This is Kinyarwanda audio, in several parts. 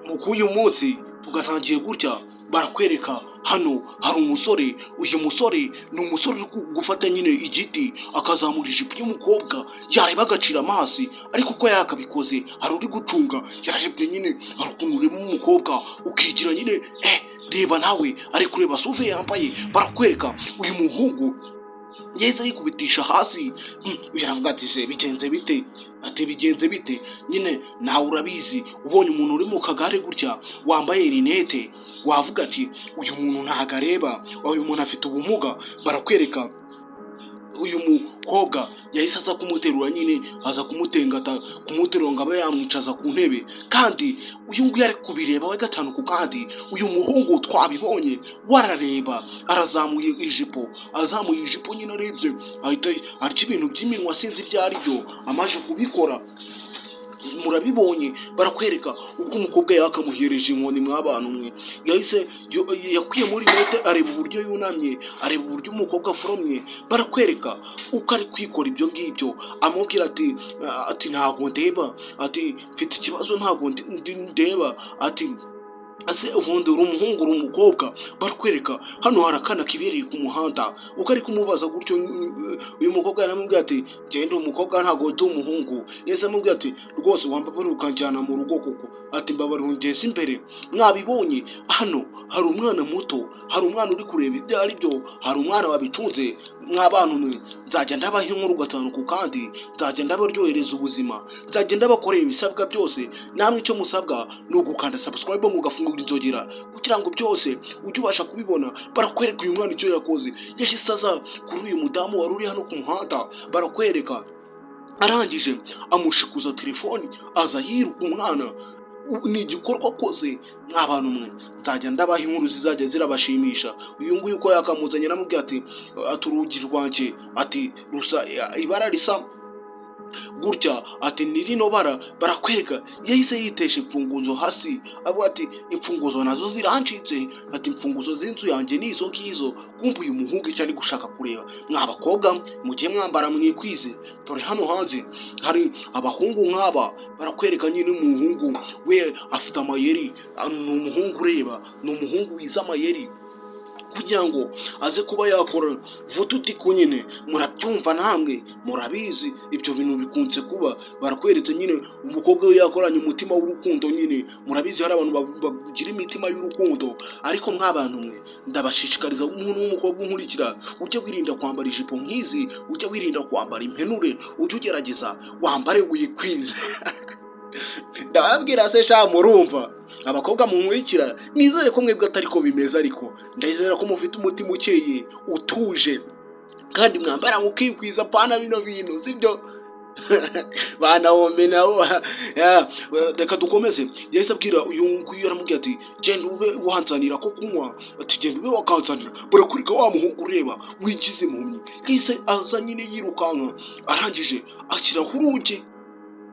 mu k'uyu munsi tugatangiye gutya barakwereka hano hari umusore. Uyu musore ni umusore uri gufata nyine igiti akazamura ijipo y'umukobwa yareba agacira amazi, ariko uko yakabikoze hari uri gucunga yarebye nyine hari ukuntu ureba umukobwa ukigira nyine reba nawe ari kureba suve yambaye. Barakwereka uyu muhungu yahise yikubitisha hasi. Yaravuga ati se bigenze bite? Ati bigenze bite nyine nawe urabizi, ubonye umuntu uri mu kagare gutya wambaye rinete wavuga ati uyu muntu ntago areba, uyu muntu afite ubumuga. Barakwereka uyu mukobwa yahise aza kumuterura nyine aza kumutengata kumuterura ngo abe yamwicaza ku ntebe, kandi uyu nguyu ari kubireba we gatanu ku kandi. Uyu muhungu twabibonye warareba arazamuye ijipo, azamuye ijipo nyine arebye ahita arya ibintu by'iminwa sinzi ibyo ari byo amaje kubikora. Murabibonye barakwereka uko umukobwa yakamuhereje inkoni mw'abantu mwe. Yahise yakwiye muri nete areba uburyo yunamye, areba uburyo umukobwa aforomye. Barakwereka uko ari kwikora ibyo ngibyo, amubwira ati ntago ndeba, ati mfite ikibazo ntago ndeba, ati ase ubundi uri umuhungu uri umukobwa. Barakwereka hano hari akana kibereye ku muhanda, uko ari kumubaza gutyo uyu mukobwa yaramubwira ati genda umukobwa ntago ndi umuhungu. Yahise amubwira ati rwose wambabarira ukanjyana mu rugo koko, ati mbabarira ungeze imbere. Mwabibonye hano hari umwana muto, hari umwana uri kureba ibyo ari byo, hari umwana wabicunze mw'abantu mwe. Nzajya ndabaha inkuru gatanu ku kandi, nzajya ndabaryohereza ubuzima, nzajya ndabakorera ibisabwa byose. Namwe icyo musabwa ni ugukanda subscribe mugafunga inzogera kugira ngo byose ujye ubasha kubibona. Barakwereka uyu mwana icyo yakoze, yahise aza kuri uyu mudamu wari uri hano ku muhanda. Barakwereka arangije amushikuza telefoni aza yiruka umwana. Ni igikorwa akoze mw'abantu mwe. Nzajya ndabaha inkuru zizajya zirabashimisha. Uyu nguyu uko yakamuzanye aramubwira ati urugi rwanjye ati rusa ibara risa gutya, ati ni rino bara. Barakwereka yahise yitesha imfunguzo hasi avuga ati imfunguzo nazo zirancitse, ati imfunguzo z'inzu yanjye ni izo ngizo. Kumva uyu muhungu icyo ari gushaka kureba. Mw'abakobwa mugiye mwambara mwikwize, dore hano hanze hari abahungu nk'aba. Barakwereka nyine umuhungu we afite amayeri, ni umuhungu ureba, ni umuhungu wize amayeri kugira ngo aze kuba yakora vututiko nyine. Murabyumva namwe murabizi ibyo bintu bikunze kuba. Barakweretse nyine umukobwa we yakoranye umutima w'urukundo nyine. Murabizi hari abantu bagira imitima y'urukundo, ariko mw'abantu mwe ndabashishikariza umuntu w'umukobwa unkurikira ujye wirinda kwambara ijipo nk'izi, ujye wirinda kwambara impenure, ujye ugerageza wambare wikwize. Ndababwira se sha murumva abakobwa munkurikira, nizere ko mwebwe atari ko bimeze, ariko ndizera ko mufite umutima ukeye utuje kandi mwambara mukikwiza pana bino bintu sibyo. Bana wome nabo reka dukomeze. Yahise abwira uyu nguyu aramubwira ati genda ube wanzanira ko kunywa, ati genda ube wakanzanira. Barakurika wa muhungu ureba wigize impumyi. Yahise aza nyine yirukanka, arangije ashyiraho urugi.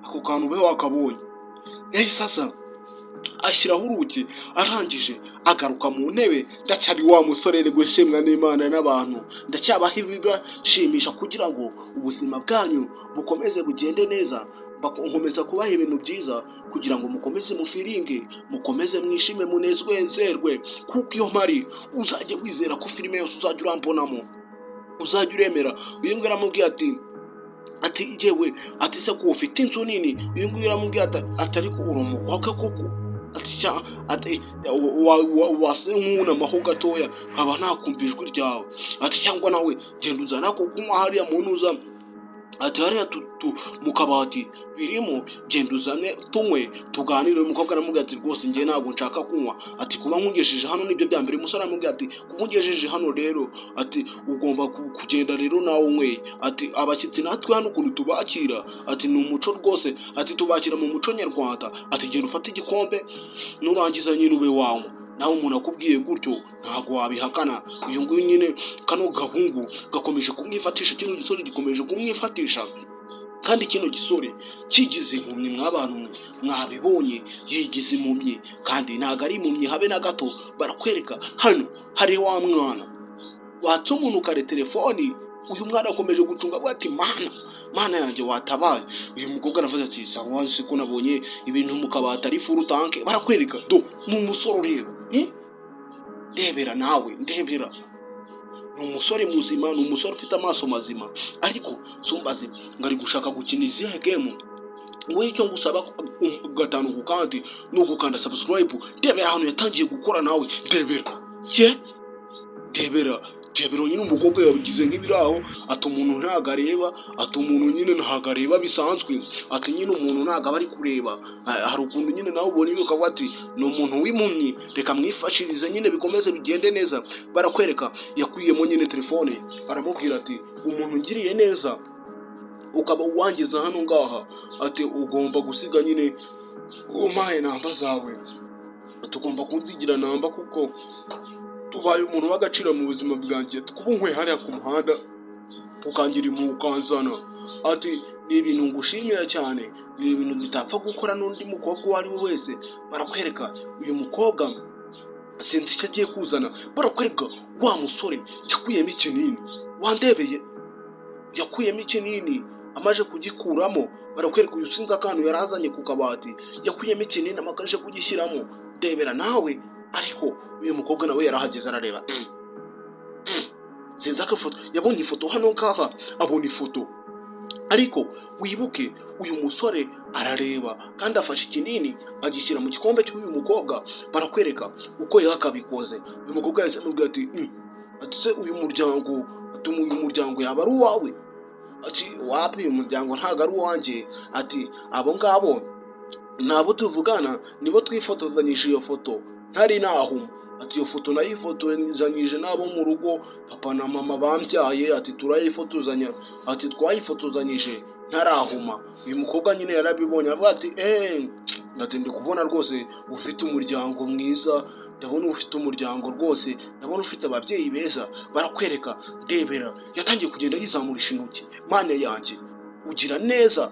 Ako kantu ube wakabonye. Yahise aza ashyiraho urugi, arangije agaruka mu ntebe. Ndacyari wa musore gushimwa n'Imana n'abantu, ndacyabaha ibibashimisha kugira ngo ubuzima bwanyu bukomeze bugende neza. Bakomeza kubaha ibintu byiza kugira ngo mukomeze mufiringe, mukomeze mwishime, munezerwe. Kuko iyo mari uzajya wizera ko filime yose uzajya urambonamo, uzajya uremera. Uyu nguyu aramubwira ati jewe ati se ko ufite inzu nini. Uyu nguyu aramubwira ati ariko uri umukobwa koko, ati wase nk'unamaho gatoya nkaba nakumva ijwi ryawe, ati cyangwa nawe genda uzana ko kunywa hariya muntu uza, ati hariya mu kabati birimo, genda uzane tunywe tuganire. Umukobwa aramubwira ati rwose njye ntabwo nshaka kunywa, ati kuba nkugejeje hano nibyo bya mbere. Umusore aramubwira ati kuba ungejeje hano rero, ati ugomba kugenda rero nawe unyweye. Ati abashyitsi natwe hano ukuntu tubakira, ati ni umuco rwose, ati tubakira mu muco nyarwanda. Ati genda ufate igikombe nurangiza nyine ube wanywa. Nawe umuntu akubwiye gutyo ntago wabihakana. Uyu nguyu nyine kano gahungu gakomeje kumwifatisha, kino gisore gikomeje kumwifatisha, kandi kino gisore kigize impumyi mw'abantu mwabibonye. Yigize impumyi kandi ntago ari impumyi habe na gato. Barakwereka hano hari wa mwana watse umuntu kare telefoni uyu mwana akomeje gucunga avuga ati mana yanjye watabaye. Uyu mukobwa aravuze ati sawa siko nabonye ibintu mu kabati ari furu tanke. Barakwereka do ni umusore ureba ndebera nawe ndebera, ni umusore muzima, ni umusore ufite amaso mazima, ariko sumbazi ngo ari gushaka gukina izihe game. Wowe icyo ngusaba gatanu ku kandi no gukanda subscribe. Ndebera hano yatangiye gukora nawe ndebera nyine umukobwa yabigize nk'ibiraho, ati umuntu ntago areba, ati umuntu nyine ntago areba bisanzwe, ati nyine umuntu ntago aba ari kureba. Hari ukuntu nyine nawe ubona iyo ukavuga ati ni umuntu w'impumyi, reka mwifashirize nyine bikomeze bigende neza. Barakwereka yakuyemo nyine telefone, aramubwira ati umuntu ungiriye neza ukaba uwangiza hano ngaha, ati ugomba gusiga nyine umpaye namba zawe, tugomba kunzigira namba kuko tubaye umuntu w'agaciro mu buzima bwanjye. Kuba nkwe hariya ku muhanda ukangira imukanzana, ati ni ibintu ngushimira cyane, ni ibintu bitapfa gukora n'undi mukobwa uwo ari we wese. Barakwereka uyu mukobwa sinzi icyo agiye kuzana. Barakwereka wa musore yakuyemo ikinini, wandebeye yakuyemo ikinini amaje kugikuramo. Barakwereka uyu sinzi akantu yarazanye ku kabati, yakuyemo ikinini amakaje kugishyiramo. Ndebera nawe, ariko uyu mukobwa nawe yarahageze arareba sinzi akafoto, yabonye ifoto hano ngaha, abona ifoto. Ariko wibuke uyu musore arareba kandi afashe ikinini agishyira mu gikombe cy'uyu mukobwa. Barakwereka uko yakabikoze. Uyu mukobwa yahise amubwira ati se uyu muryango yaba ari uwawe? Ati wapi, uyu muryango ntago ari uwanjye. Ati abo ngabo nabo tuvugana nibo twifotozanyije iyo foto ntari nahuma. Ati iyo foto nayifotozanyije n'abo mu rugo, papa na mama bambyaye. Ati turayifotozanya, ati twayifotozanyije ntarahuma. Uyu mukobwa nyine yarabibonye avuga ati ati ndi kubona rwose ufite umuryango mwiza, ndabona ufite umuryango rwose, ndabona ufite ababyeyi beza. Barakwereka ndebera yatangiye kugenda yizamurisha intoki. Mana yanjye ugira neza.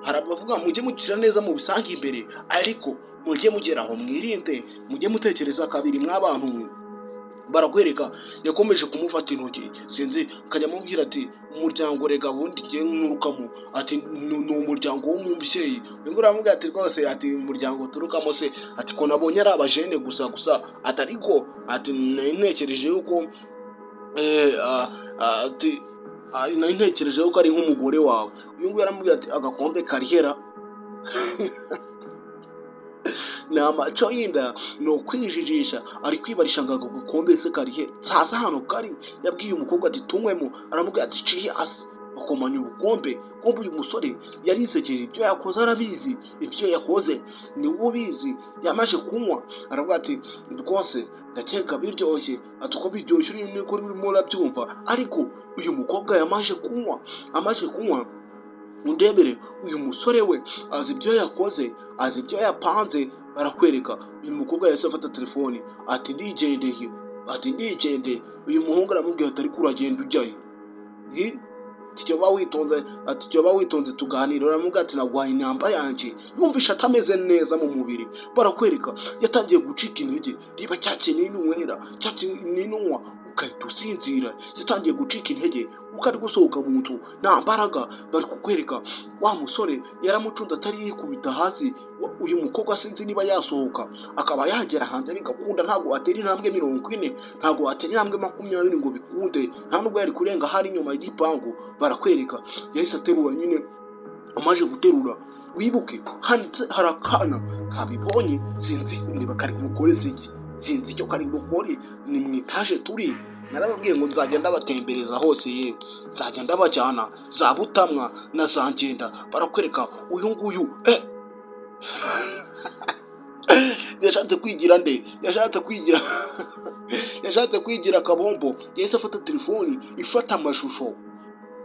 Harabavuga mujye mugira neza mu bisange imbere, ariko mujye mugeraho mwirinde, mujye mutekereza kabiri mw'abantu. Barakwereka yakomeje kumufata intoki, sinzi akajya amubwira ati umuryango rega bundi ngiye nturukamo. Ati ni umuryango w'umubyeyi. Uyu nguyu aramubwira ati rwose, ati umuryango turukamo se, ati ko nabonye ari abajene gusa atariko, ati ntekereje yuko ati nari ntekereje yuko ari nk'umugore wawe. Uyu nguyu aramubwira ati agakombe karihera ni amaco y'inda, ni ukwijijisha. Ari kwibarisha ngo agakombe se karihe saza hano kari. Yabwiye umukobwa ati tunywemo, aramubwira ati ciye hasi. Bakomanya ubukombe. Kumbe uyu musore yarisekeje, ibyo yakoze arabizi, ibyo yakoze ni we ubizi. Yamaje kunywa aravuga ati rwose ndakeka biryoshye. Ati uko biryoshye niko urimo urabyumva. Ariko uyu mukobwa yamaje kunywa undebere uyu musore we azi ibyo yakoze, azi ibyo yapanze. Barakwereka uyu mukobwa yahise afata telefoni, ati ndigendeye. Uyu muhungu aramubwira ati ariko uragenda ujyayo? Ati witonze tuganira. Aramubwira ati nagwaye inamba yanjye. Yumvisha atameze neza mu mubiri. Barakwereka yatangiye gucika intege. Riba cya kinini unywera, cya kinini unywa ukahita usinzira. Yatangiye gucika intege uko ari gusohoka mu nzu nta mbaraga. Bari kukwereka wa musore yaramucunda atari yikubita hasi. Uyu mukobwa sinzi niba yasohoka akaba yagera hanze bigakunda. Ntabwo atera intambwe 40, ntabwo atera intambwe 20 ngo bikunde, nta nubwo yari kurenga hari inyuma y'igipangu. Barakwereka yahise aterura nyine. Amaje guterura, wibuke hari akana kabibonye, sinzi niba kari gukoreza iki, sinzi icyo kari gukora. Ni mu itaje turi, narababwiye ngo nzagenda batembereza hose, yewe nzagenda bajyana za Butamwa na za Ngenda. Barakwereka uyu nguyu yashatse kwigira nde, yashatse kwigira akabombo. Yahise afata telefoni ifata amashusho,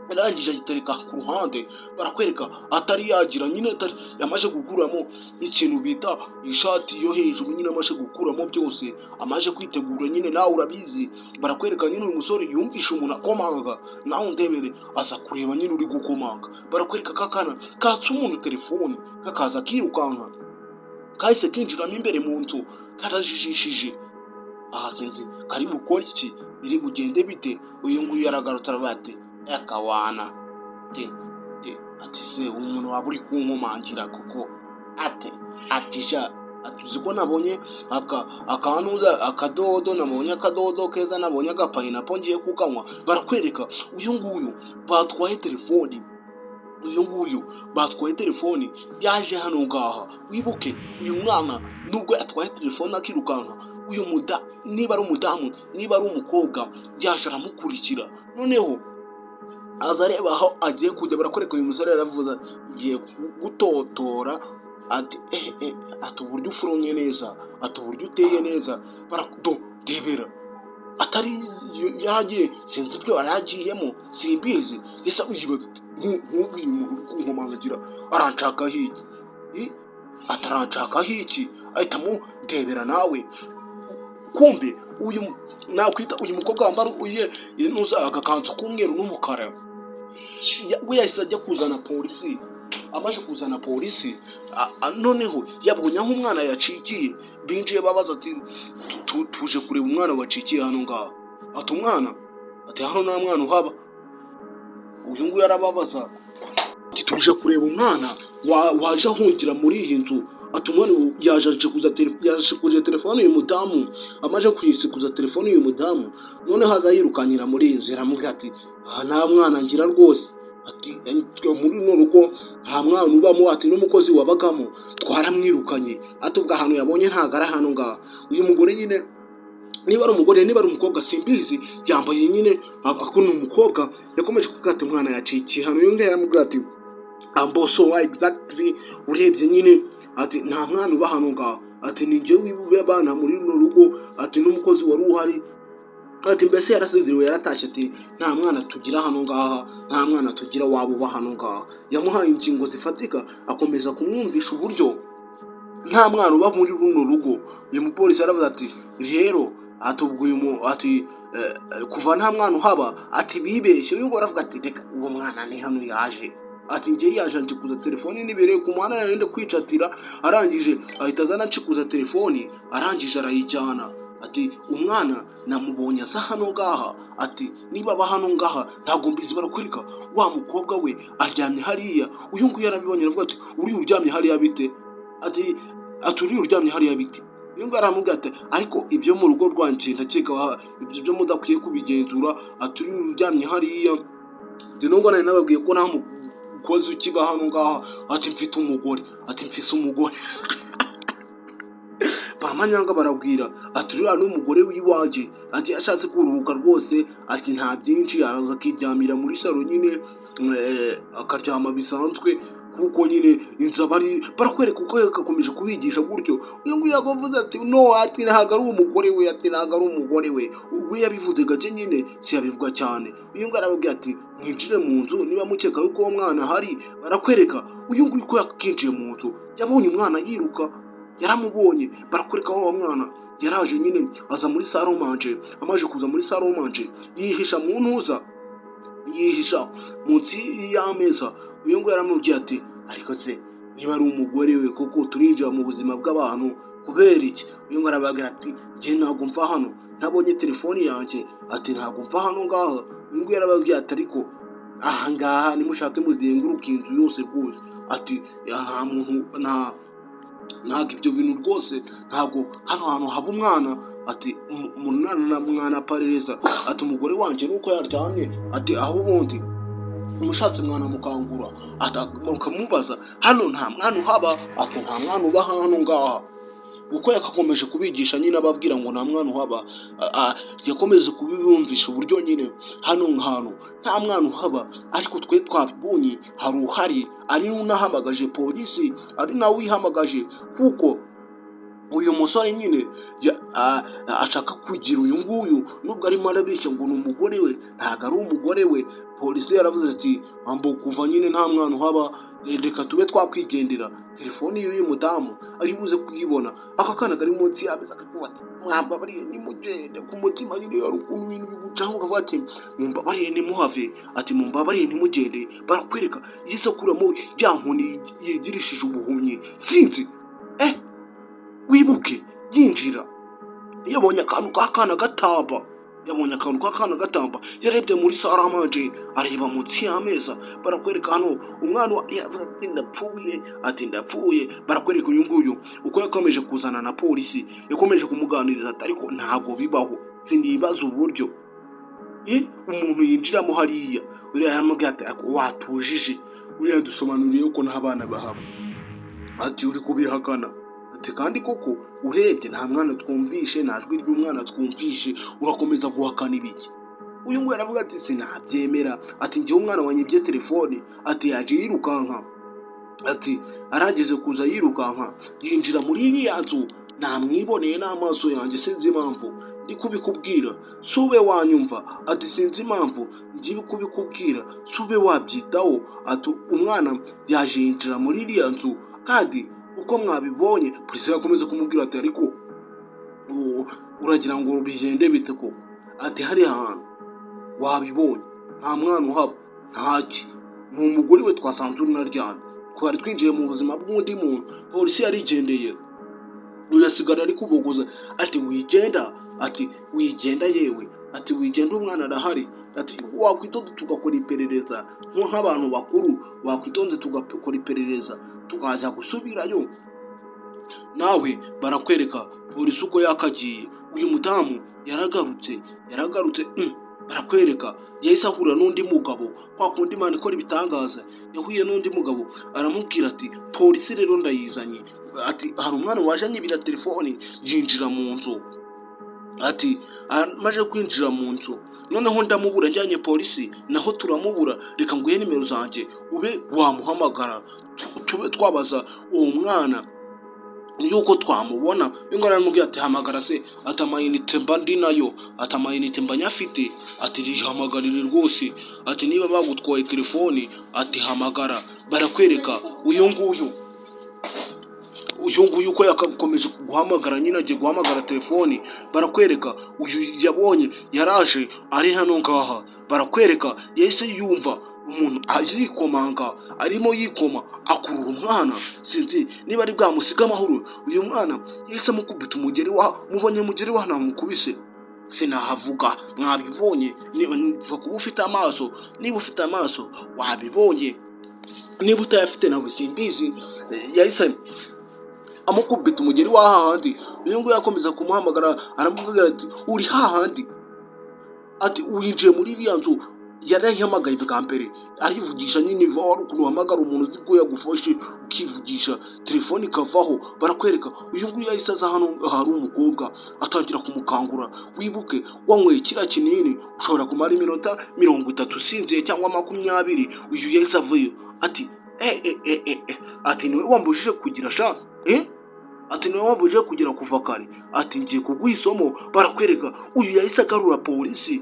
arangije ayitereka ku ruhande. Barakwereka atari yagira nyine, atari yamaje gukuramo ikintu bita ishati yo hejuru nyine, amaje gukuramo byose, amaje kwitegura nyine. Nawe urabizi. Barakwereka nyine uyu musore yumvisha umuntu akomanga, nawe ndebere aza kureba nyine uri gukomanga. Barakwereka kakana katse umuntu telefoni, kakaza kirukanka, kahise kinjiramo imbere mu nzu karajijishije. Aha sinzi kari gukora iki, biri bugende bite. Uyu nguyu yaragarutse arabati akawana ati se umuntu waba uri kunkomangira koko ati sha atuzi ko nabonye akadodo nabonye akadodo keza nabonye agapayinapo ngiye kukanywa barakwereka uyu nguyu batwaye telefoni yaje hano ngaha wibuke uyu mwana nubwo yatwaye telefoni akirukanka niba ari umudamu niba ari umukobwa yaje aramukurikira noneho aza areba aho agiye kujya barakwereka uyu musore yaravuze ngiye gutotora ati uburyo ufurumye neza uburyo uteye neza debera atari yaragiye sinzi ibyo yaragiyemo simbizi yesa uyibaza nk'ubwiye umuntu kunkomangira aranshakaho iki ataranshakaho iki ahita mudebera nawe kumbe nakwita uyu mukobwa wambara nuza agakanzu k'umweru n'umukara we yahise ajya kuzana polisi amaze kuzana polisi noneho yabonye aho umwana yacikiye binjiye babaza ati tuje kureba umwana wacikiye hano ngaho ati umwana ati hano nta mwana uhaba uyu nguyu arababaza ati tuje kureba umwana waje ahungira muri iyi nzu ati umwana yaje kuza telefone uyu mudamu amaze kuyisikuza telefone uyu mudamu noneho aza yirukanyira muri iyi nzu aramubwira ati nta mwana ngira rwose ati muri runo rugo nta mwana ubamo ati n'umukozi wabagamo twaramwirukanye ati ubwo ahantu yabonye ntago ari hano ngaha uyu mugore nyine niba ari umugore niba ari umukobwa simbizi yambaye nyine ako ni umukobwa yakomeje kuvuga ati umwana yacikiye hano yongera aramubwira ati amboso wa exactly urebye nyine ati nta mwana uba hano ngaha ati ni njyewe wibuye abana muri runo rugo ati n'umukozi wari uhari ati mbese yarasezeriwe yaratashye ati nta mwana tugira hano ngaha nta mwana tugira waba uba hano ngaha yamuhaye ingingo zifatika akomeza kumwumvisha uburyo nta mwana uba muri runo rugo uyu mupolisi yaravuze ati rero ati kuva nta mwana uhaba ati bibeshye uyu ngo aravuga ati reka uwo mwana ni hano yaje ati ngiye yaje nshikuza telefoni nibereye ku muhanda narinde kwicatira arangije ahita azana nshikuza telefoni arangije arayijyana ati umwana namubonye asa hano ngaha ati niba aba hano ngaha ntabwo mbizi barakwereka wa mukobwa we aryamye hariya uyu nguyu yarabibonye aravuga ati uriya uryamye hariya bite ati uriya uryamye hariya bite uyu nguyu aramubwira ati ariko ibyo mu rugo rwanjye ndakeka ibyo byo mudakwiye kubigenzura ati uriya uryamye hariya ati nubwo nari nababwiye ko nta mukozi ukiba hano ngaha ati mfite umugore ati mfise umugore bamanyanga barabwira ati uriya n'umugore w'iwaje ati ashatse kuruhuka rwose ati nta byinshi araza akiryamira muri salo nyine akaryama bisanzwe kuko nyine inzu barakwereka uko yakakomeje kubigisha gutyo uyu nguyu yavuze ati no ati ntabwo ari umugore we ati ntabwo ari umugore we ubwo yabivuze gake nyine si yabivuga cyane uyu nguyu arababwira ati mwinjire mu nzu niba mukeka yuko uwo mwana ahari barakwereka uyu nguyu ko yakinjiye mu nzu yabonye umwana yiruka yaramubonye barakwereka aho uwo mwana yaraje nyine aza muri salomanje amaze kuza muri salomanje yihisha mu ntuza yihisha munsi y'ameza uyu nguyu yaramubwiye ati ariko se niba ari umugore we kuko turinjira mu buzima bw'abantu kubera iki uyu nguyu arababwira ati njye ntabwo mva hano ntabonye telefoni yanjye ati ntabwo mva hano ngaha uyu nguyu yarababwiye ati ariko aha ngaha nimushake muzenguruka inzu yose rwose ati nta muntu ntabwo ibyo bintu rwose ntabwo hano hantu haba umwana ati mwana aparereza ati umugore wanjye nuko yaryamye ati aho ubundi umushatse mwana mukangura mukamubaza hano nta mwana uhaba ati nta mwana uba hano ngaha uko yakakomeje kubigisha nyine ababwira ngo nta mwana uhaba yakomeje kubibumvisha uburyo nyine hano hantu nta mwana uhaba ariko twe twabibonye hari uhari ari n'unahamagaje polisi ari nawe wihamagaje kuko uyu musore nyine ashaka kugira uyu nguyu nubwo arimo arabeshya ngo ni umugore we ntabwo ari umugore we polisi yaravuze ati ambo kuva nyine nta mwana uhaba reka tube twakwigendera telefoni y'uyu mudamu ari buze kuyibona aka kana kari munsi y'ameza akavuga ati mwambabariye nimugende ku mutima nyine yari ukuntu ibintu bigucaho ukavuga ati mumbabariye nimuhave ati mumbabariye nimugende barakwereka yisakuramo ya nkoni yigirishije ubuhumyi sinzi wibuke yinjira yabonye akantu k'akana gatamba yabonye akantu k'akana gatamba, yarebye muri saramanje areba munsi y'ameza, barakwereka hano umwana yavuze ati ndapfuye, ati ndapfuye. Barakwereka uyu nguyu uko yakomeje kuzana na polisi, yakomeje kumuganiriza ati ariko ntabwo bibaho, sinibaza uburyo umuntu yinjiramo hariya. Uriya yaramubwira ati watujije, uriya dusobanuriye ko nta bana bahaba, ati uri kubihakana, ati kandi koko urebye nta mwana twumvishe, nta jwi ry'umwana twumvishe, urakomeza guhakana ibiki? Uyu nguyu aravuga ati sinabyemera, ati njyewe umwana wanyibye telefone, ati yaje yirukanka, ati arageze kuza yirukanka yinjira muri iriya nzu, namwiboneye n'amaso yanjye, sinzi impamvu ndi kubikubwira, sube wanyumva, ati sinzi impamvu ndi kubikubwira, sube wabyitaho, ati umwana yaje yinjira muri iriya nzu kandi uko mwabibonye. Polisi yakomeza kumubwira ati ariko uragira ngo bigende bite koko? Ati hari hantu wabibonye nta mwana uhaba, ntaki, ni umugore we twasanze unaryamye, twari twinjiye mu buzima bw'undi muntu. Polisi yarigendeye, uyasigara ari kubogoza, ati wigenda, ati wigenda yewe, ati wigenda umwana arahari, ati wakwitonze tugakora iperereza nk'abantu bakuru, wakwitonze tugakora iperereza tukaza gusubirayo. Nawe barakwereka polisi uko yakagiye, uyu mudamu yaragarutse barakwereka yahise ahura n'undi mugabo, kwa kundi Imana ikora ibitangaza, yahuye n'undi mugabo aramubwira ati polisi rero ndayizanye, ati hari umwana waje anyibira telefoni yinjira mu nzu, ati amaze kwinjira mu nzu noneho ndamubura, njyanye polisi naho turamubura, reka nguhe nimero zanjye ube wamuhamagara tube twabaza uwo mwana yuko twamubona. Ingora aramubwira ati hamagara se, ati amayinite mba ndi nayo, ati amayinite mba nyafite, ati rihamagarire rwose, ati niba bagutwaye telefoni, ati hamagara. Barakwereka uyu nguyu uko yakakomeje guhamagara, nyine agiye guhamagara telefoni. Barakwereka uyu yabonye yaraje ari hano ngaha, barakwereka yahise yumva umuntu ayikomanga, arimo yikoma akurura umwana, sinzi niba ari bwamusiga amahoro. Uyu mwana yahise amukubita umugeri mubonye mugeri wa ntamukubise, sinahavuga, mwabibonye, niba kuba ufite amaso, niba ufite amaso wabibonye, niba utayafite nawe simbizi. Yahise amukubita umugeri wa hahandi. Uyu nguyu yakomeza kumuhamagara, aramubwira ati uri hahandi, ati winjiye muri iriya nzu. Yarayihamagaye bwa mbere arivugisha, nyine wari ukuntu uhamagara umuntu uzi ko yagufashe ukivugisha telefoni ikavaho. Barakwereka uyu nguyu yahise aza hano hari umukobwa atangira kumukangura, wibuke wanyweye kiriya kinini ushobora kumara iminota 30 usinziye cyangwa 20. Uyu yahise avuye ati ati niwe wambujije kugira sha, ati niwe wambujije kugira kuva kare, ati ngiye kuguha isomo. Barakwereka uyu yahise agarura polisi,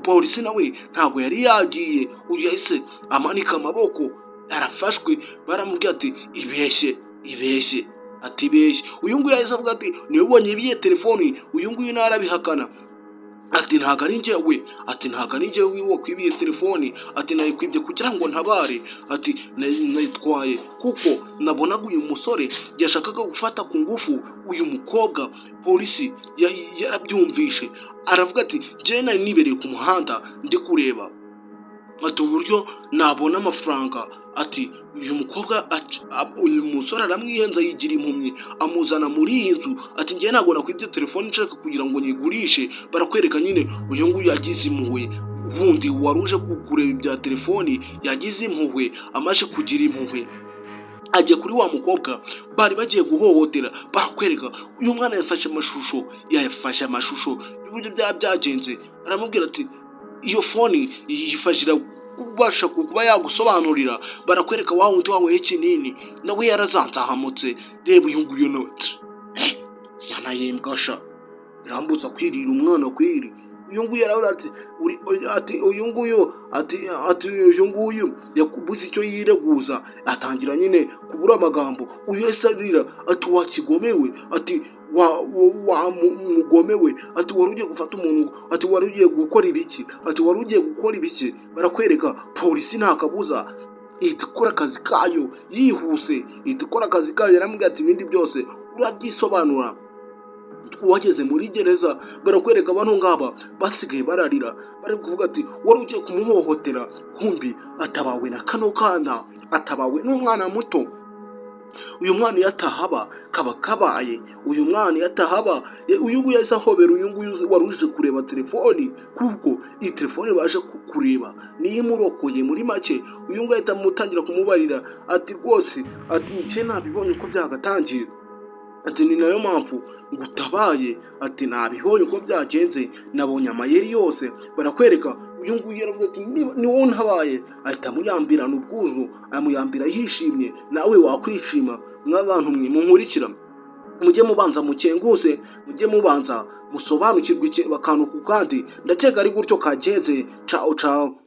polisi nawe ntabwo yari yagiye, uyu yahise amanika amaboko, yarafashwe. Baramubwira ati ibeshye, ati ibeshye. Uyu nguyu yahise avuga ati niwe ubonye ibiye telefoni. Uyu nguyu narabihakana, ati ntago ari njyewe, ati ntago ari njyewe wakwibiye telefoni, ati nayikwibye kugira ngo ntabare, ati nayitwaye kuko nabonaga uyu musore yashakaga gufata ku ngufu uyu mukobwa. Polisi yarabyumvishe, aravuga ati njyewe nari nibereye ku muhanda ndi kureba, ati uburyo nabona amafaranga, ati uyu mukobwa uyu musore aramwiyenza yigira impumyi amuzana muri iyi nzu, ati njyewe ntabwo nakwibye telefoni nshaka kugira ngo nyigurishe. Barakwereka nyine uyu nguyu yagize impuhwe, ubundi wari uje kureba ibya telefoni yagize impuhwe, amaze kugira impuhwe ajya kuri wa mukobwa bari bagiye guhohotera. Barakwereka uyu mwana yafashe amashusho y'uburyo byagenze, aramubwira ati iyo foni yifashira kubasha kuba yagusobanurira. Barakwereka wa wundi wawe kinini nawe yarazanzahamutse. Reba uyu nguyu note yanayembwasha irambutsa kwirira umwana kwiri. Uyu nguyu yaravuga ati uyu nguyu yakubuze icyo yireguza, atangira nyine kubura amagambo. Uyu yahise arira ati wakigomewe, ati wa mugomewe, ati wari ugiye gufata umuntu, ati wari ugiye gukora ibiki, ati wari ugiye gukora ibiki. Barakwereka polisi nta kabuza ihita ikora akazi kayo yihuse, ihita ikora akazi kayo. Yaramubwira ati ibindi byose urabyisobanura wageze muri gereza barakwereka bano ngaba basigaye bararira bari kuvuga ati wari ugiye kumuhohotera kumbi atabawe na kano kana, atabawe n'umwana muto. Uyu mwana iyo atahaba kaba kabaye, uyu mwana iyo atahaba uyu nguyu yahise ahobera uyu nguyu wari uje kureba telefoni, kuko iyi telefoni baje kureba niyo imurokoye. Muri make uyu nguyu ahita amutangira kumubarira ati rwose ati njye nabibonye uko byagatangiye, ati ni nayo mpamvu ngutabaye, ati nabibonye uko byagenze, nabonye amayeri yose. Barakwereka uyu nguyu yaravuze ati ni wowe ntabaye, ahita amuyambirana ubwuzu, amuyambira yishimye. Nawe wakwishima. Mw'abantu mwe munkurikira, mujye mubanza mukenguse, mujye mubanza musobanukirwe akantu ku kandi. Ndakeka ari gutyo kagenze. Ciao ciao.